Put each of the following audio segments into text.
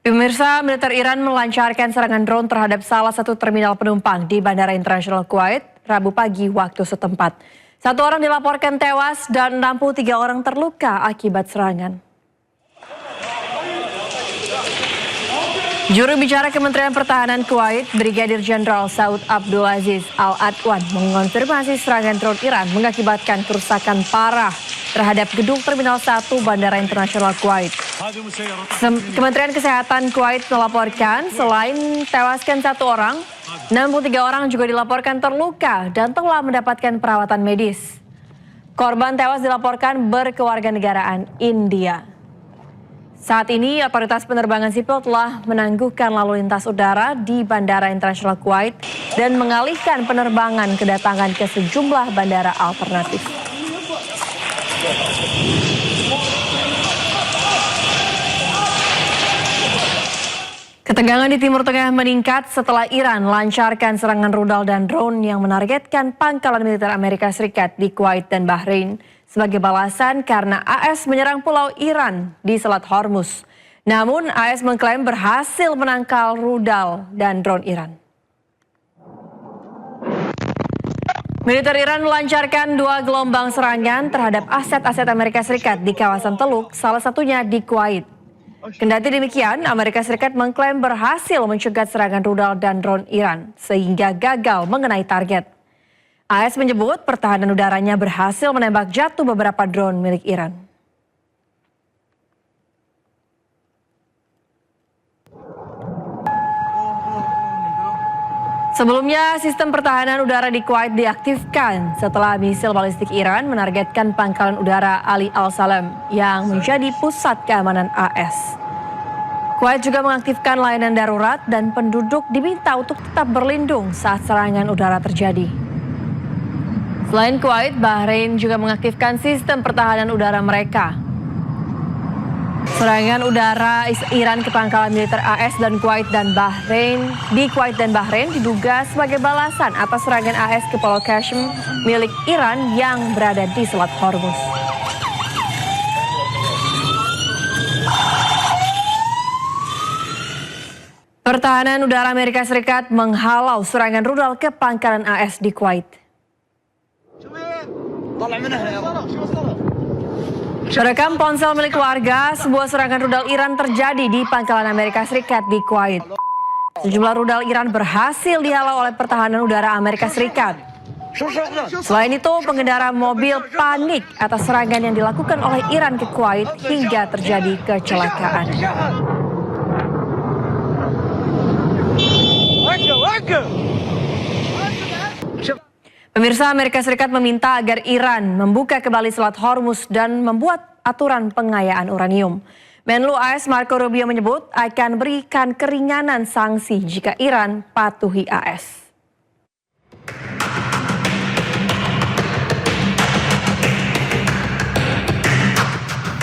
Pemirsa, militer Iran melancarkan serangan drone terhadap salah satu terminal penumpang di Bandara Internasional Kuwait Rabu pagi waktu setempat. 1 orang dilaporkan tewas dan 63 orang terluka akibat serangan. Juru bicara Kementerian Pertahanan Kuwait, Brigadir Jenderal Saud Abdul Aziz Al-Adwan mengonfirmasi serangan drone Iran mengakibatkan kerusakan parah terhadap gedung Terminal 1 Bandara Internasional Kuwait. Kementerian Kesehatan Kuwait melaporkan selain tewaskan 1 orang, 63 orang juga dilaporkan terluka dan telah mendapatkan perawatan medis. Korban tewas dilaporkan berkewarganegaraan India. Saat ini otoritas penerbangan sipil telah menangguhkan lalu lintas udara di Bandara Internasional Kuwait dan mengalihkan penerbangan kedatangan ke sejumlah bandara alternatif. Ketegangan di Timur Tengah meningkat setelah Iran lancarkan serangan rudal dan drone yang menargetkan pangkalan militer Amerika Serikat di Kuwait dan Bahrain sebagai balasan karena AS menyerang pulau Iran di Selat Hormuz. Namun AS mengklaim berhasil menangkal rudal dan drone Iran. Militer Iran melancarkan 2 gelombang serangan terhadap aset-aset Amerika Serikat di kawasan Teluk, salah satunya di Kuwait. Kendati demikian, Amerika Serikat mengklaim berhasil mencegat serangan rudal dan drone Iran sehingga gagal mengenai target. AS menyebut pertahanan udaranya berhasil menembak jatuh beberapa drone milik Iran. Sebelumnya, sistem pertahanan udara di Kuwait diaktifkan setelah misil balistik Iran menargetkan pangkalan udara Ali Al-Salam yang menjadi pusat keamanan AS. Kuwait juga mengaktifkan layanan darurat dan penduduk diminta untuk tetap berlindung saat serangan udara terjadi. Selain Kuwait, Bahrain juga mengaktifkan sistem pertahanan udara mereka. Serangan udara Iran ke pangkalan militer AS dan Kuwait dan Bahrain diduga sebagai balasan atas serangan AS ke Pulau Qasem milik Iran yang berada di Selat Hormuz. Pertahanan udara Amerika Serikat menghalau serangan rudal ke pangkalan AS di Kuwait. Terekam ponsel milik warga, sebuah serangan rudal Iran terjadi di pangkalan Amerika Serikat di Kuwait. Sejumlah rudal Iran berhasil dihalau oleh pertahanan udara Amerika Serikat. Selain itu, pengendara mobil panik atas serangan yang dilakukan oleh Iran ke Kuwait hingga terjadi kecelakaan. Pemirsa, Amerika Serikat meminta agar Iran membuka kembali Selat Hormuz dan membuat aturan pengayaan uranium. Menlu AS Marco Rubio menyebut akan berikan keringanan sanksi jika Iran patuhi AS.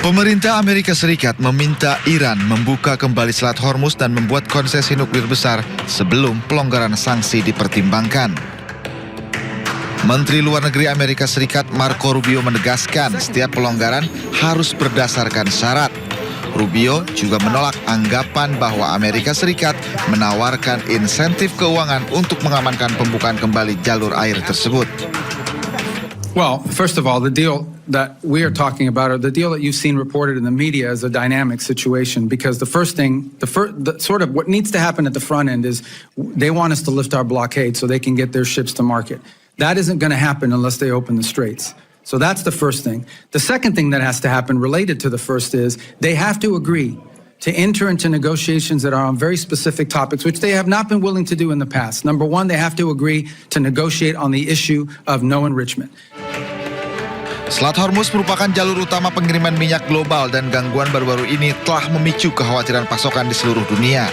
Pemerintah Amerika Serikat meminta Iran membuka kembali Selat Hormuz dan membuat konsesi nuklir besar sebelum pelonggaran sanksi dipertimbangkan. Menteri Luar Negeri Amerika Serikat Marco Rubio menegaskan setiap pelonggaran harus berdasarkan syarat. Rubio juga menolak anggapan bahwa Amerika Serikat menawarkan insentif keuangan untuk mengamankan pembukaan kembali jalur air tersebut. Well, first of all, the deal that we are talking about, or the deal that you've seen reported in the media, is a dynamic situation because the sort of what needs to happen at the front end is they want us to lift our blockade so they can get their ships to market. That isn't going to happen unless they open the straits. So that's the first thing. The second thing that has to happen related to the first is they have to agree to enter into negotiations that are on very specific topics, which they have not been willing to do in the past. Number one, they have to agree to negotiate on the issue of no enrichment. Selat Hormuz merupakan jalur utama pengiriman minyak global dan gangguan baru-baru ini telah memicu kekhawatiran pasokan di seluruh dunia.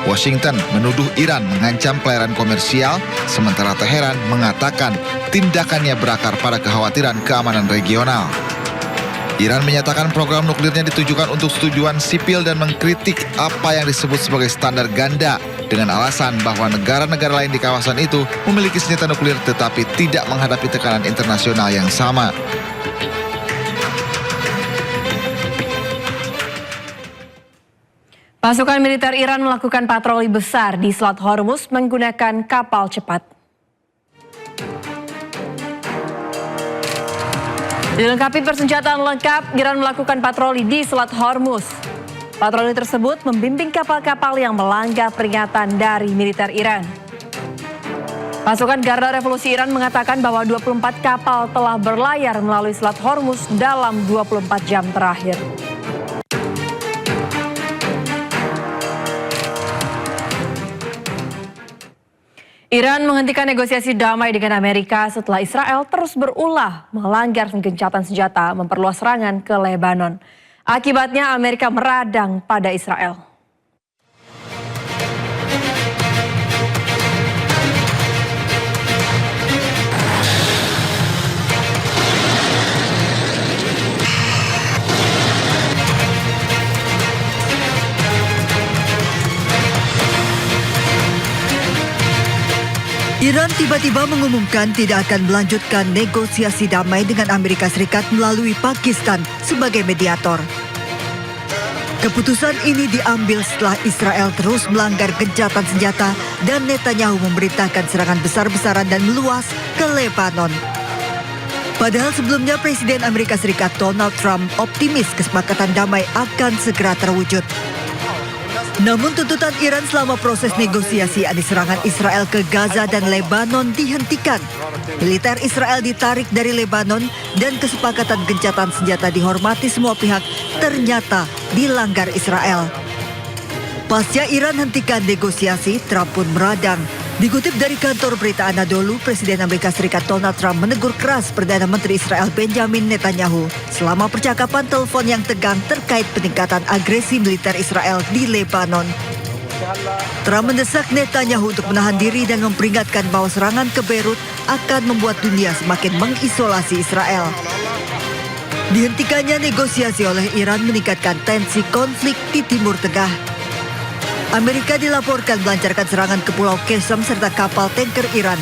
Washington menuduh Iran mengancam pelayaran komersial, sementara Teheran mengatakan tindakannya berakar pada kekhawatiran keamanan regional. Iran menyatakan program nuklirnya ditujukan untuk tujuan sipil dan mengkritik apa yang disebut sebagai standar ganda dengan alasan bahwa negara-negara lain di kawasan itu memiliki senjata nuklir tetapi tidak menghadapi tekanan internasional yang sama. Pasukan militer Iran melakukan patroli besar di Selat Hormuz menggunakan kapal cepat. Dilengkapi persenjataan lengkap, Iran melakukan patroli di Selat Hormuz. Patroli tersebut membimbing kapal-kapal yang melanggar peringatan dari militer Iran. Pasukan Garda Revolusi Iran mengatakan bahwa 24 kapal telah berlayar melalui Selat Hormuz dalam 24 jam terakhir. Iran menghentikan negosiasi damai dengan Amerika setelah Israel terus berulah melanggar gencatan senjata memperluas serangan ke Lebanon. Akibatnya Amerika meradang pada Israel. Iran tiba-tiba mengumumkan tidak akan melanjutkan negosiasi damai dengan Amerika Serikat melalui Pakistan sebagai mediator. Keputusan ini diambil setelah Israel terus melanggar gencatan senjata dan Netanyahu memerintahkan serangan besar-besaran dan meluas ke Lebanon. Padahal sebelumnya Presiden Amerika Serikat Donald Trump optimis kesepakatan damai akan segera terwujud. Namun tuntutan Iran selama proses negosiasi yakni serangan Israel ke Gaza dan Lebanon dihentikan. Militer Israel ditarik dari Lebanon dan kesepakatan gencatan senjata dihormati semua pihak ternyata dilanggar Israel. Pasca Iran hentikan negosiasi, Trump pun meradang. Dikutip dari kantor berita Anadolu, Presiden Amerika Serikat Donald Trump menegur keras Perdana Menteri Israel Benjamin Netanyahu selama percakapan telepon yang tegang terkait peningkatan agresi militer Israel di Lebanon. Trump mendesak Netanyahu untuk menahan diri dan memperingatkan bahwa serangan ke Beirut akan membuat dunia semakin mengisolasi Israel. Dihentikannya negosiasi oleh Iran meningkatkan tensi konflik di Timur Tengah. Amerika dilaporkan melancarkan serangan ke Pulau Qesem serta kapal tanker Iran.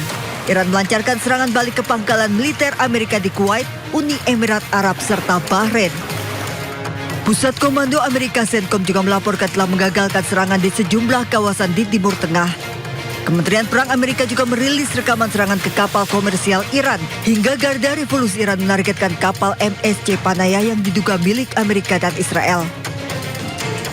Iran melancarkan serangan balik ke pangkalan militer Amerika di Kuwait, Uni Emirat Arab serta Bahrain. Pusat Komando Amerika CENTCOM juga melaporkan telah menggagalkan serangan di sejumlah kawasan di Timur Tengah. Kementerian Perang Amerika juga merilis rekaman serangan ke kapal komersial Iran. Hingga Garda Revolusi Iran menargetkan kapal MSC Panaya yang diduga milik Amerika dan Israel.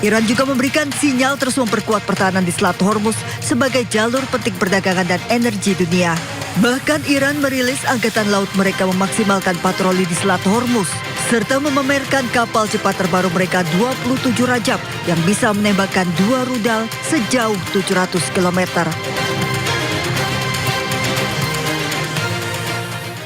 Iran juga memberikan sinyal terus memperkuat pertahanan di Selat Hormuz sebagai jalur penting perdagangan dan energi dunia. Bahkan Iran merilis angkatan laut mereka memaksimalkan patroli di Selat Hormuz, serta memamerkan kapal cepat terbaru mereka 27 Rajab yang bisa menembakkan 2 rudal sejauh 700 km.